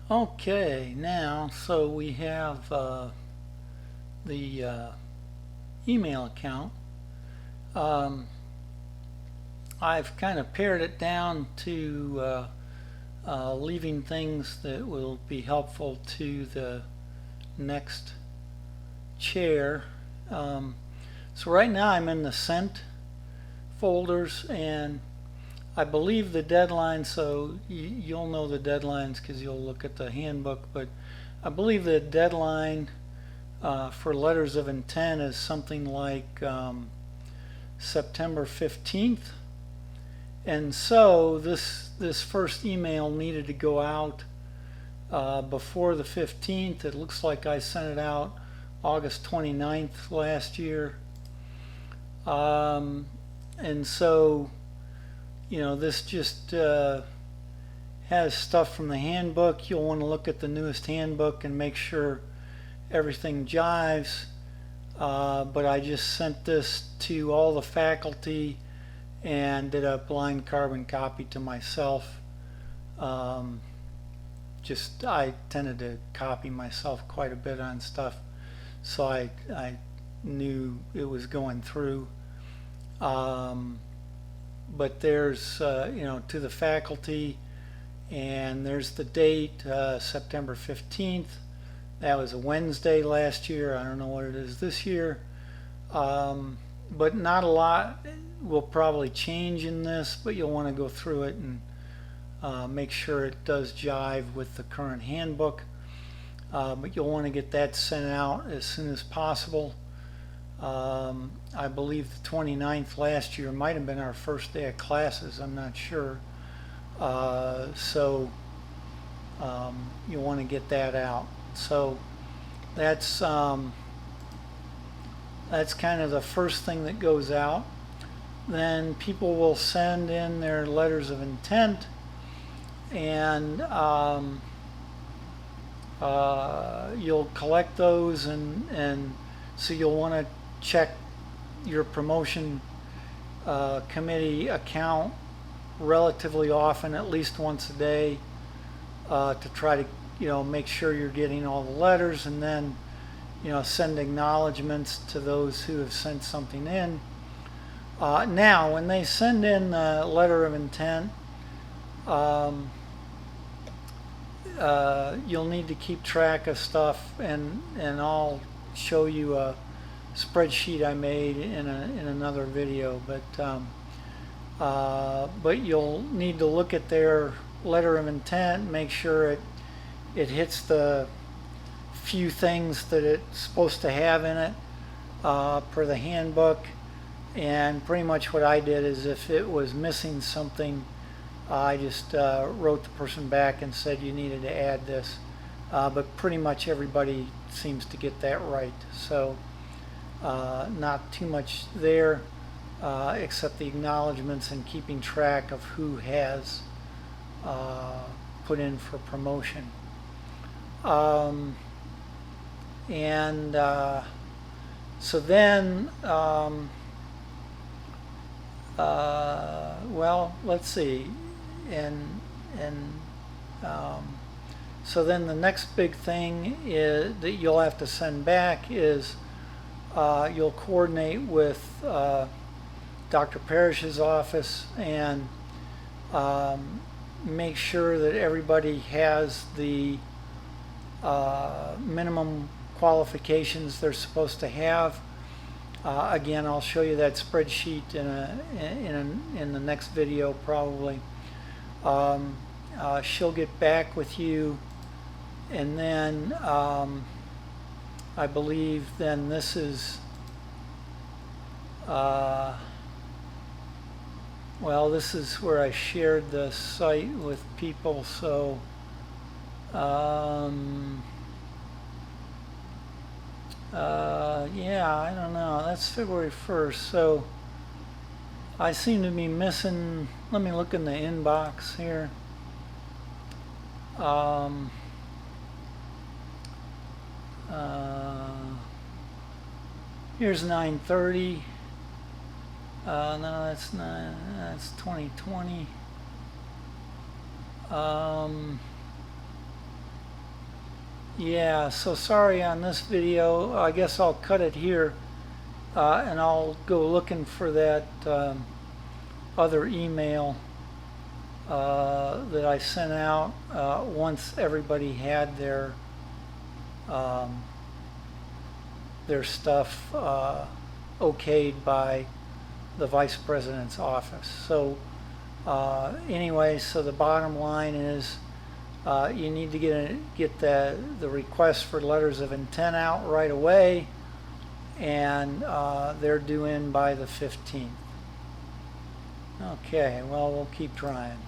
Okay, now, so we have the email account. I've kind of pared it down to leaving things that will be helpful to the next chair. So right now I'm in the sent folders, and I believe the deadline, so you'll know the deadlines because you'll look at the handbook, but I believe the deadline for letters of intent is something like September 15th. And so this first email needed to go out before the 15th. It looks like I sent it out August 29th last year. And so, you know, this just has stuff from the handbook. You'll want to look at the newest handbook and make sure everything jives. But I just sent this to all the faculty and did a blind carbon copy to myself. I tended to copy myself quite a bit on stuff, so I knew it was going through. But there's to the faculty, and there's the date, September 15th. That was a Wednesday last year. I don't know what it is this year, but not a lot will probably change in this, but you'll want to go through it and make sure it does jive with the current handbook. But you'll want to get that sent out as soon as possible. I believe the 29th last year might have been our first day of classes. I'm not sure. So you want to get that out. So that's kind of the first thing that goes out. Then people will send in their letters of intent, and you'll collect those, and so you'll want to check your promotion committee account relatively often, at least once a day, to try to make sure you're getting all the letters, and then send acknowledgments to those who have sent something in. Now when they send in the letter of intent, you'll need to keep track of stuff, and I'll show you a spreadsheet I made in another video, but you'll need to look at their letter of intent, make sure it hits the few things that it's supposed to have in it per the handbook. And pretty much what I did is, if it was missing something, I just wrote the person back and said you needed to add this. But pretty much everybody seems to get that right. So not too much there, except the acknowledgments and keeping track of who has put in for promotion. So then, well, let's see, so then the next big thing is that you'll have to send back is you'll coordinate with Dr. Parrish's office and make sure that everybody has the minimum qualifications they're supposed to have. Again, I'll show you that spreadsheet in the next video probably. She'll get back with you, and then I believe then this is well, this is where I shared the site with people, so yeah, I don't know, that's February 1st, so I seem to be missing, let me look in the inbox here. Here's 9:30. No, that's not, that's 2020. Yeah, so sorry on this video. I guess I'll cut it here and I'll go looking for that other email that I sent out once everybody had their stuff okayed by the Vice President's office. So anyway, so the bottom line is you need to get the request for letters of intent out right away, and they're due in by the 15th. Okay, well, we'll keep trying.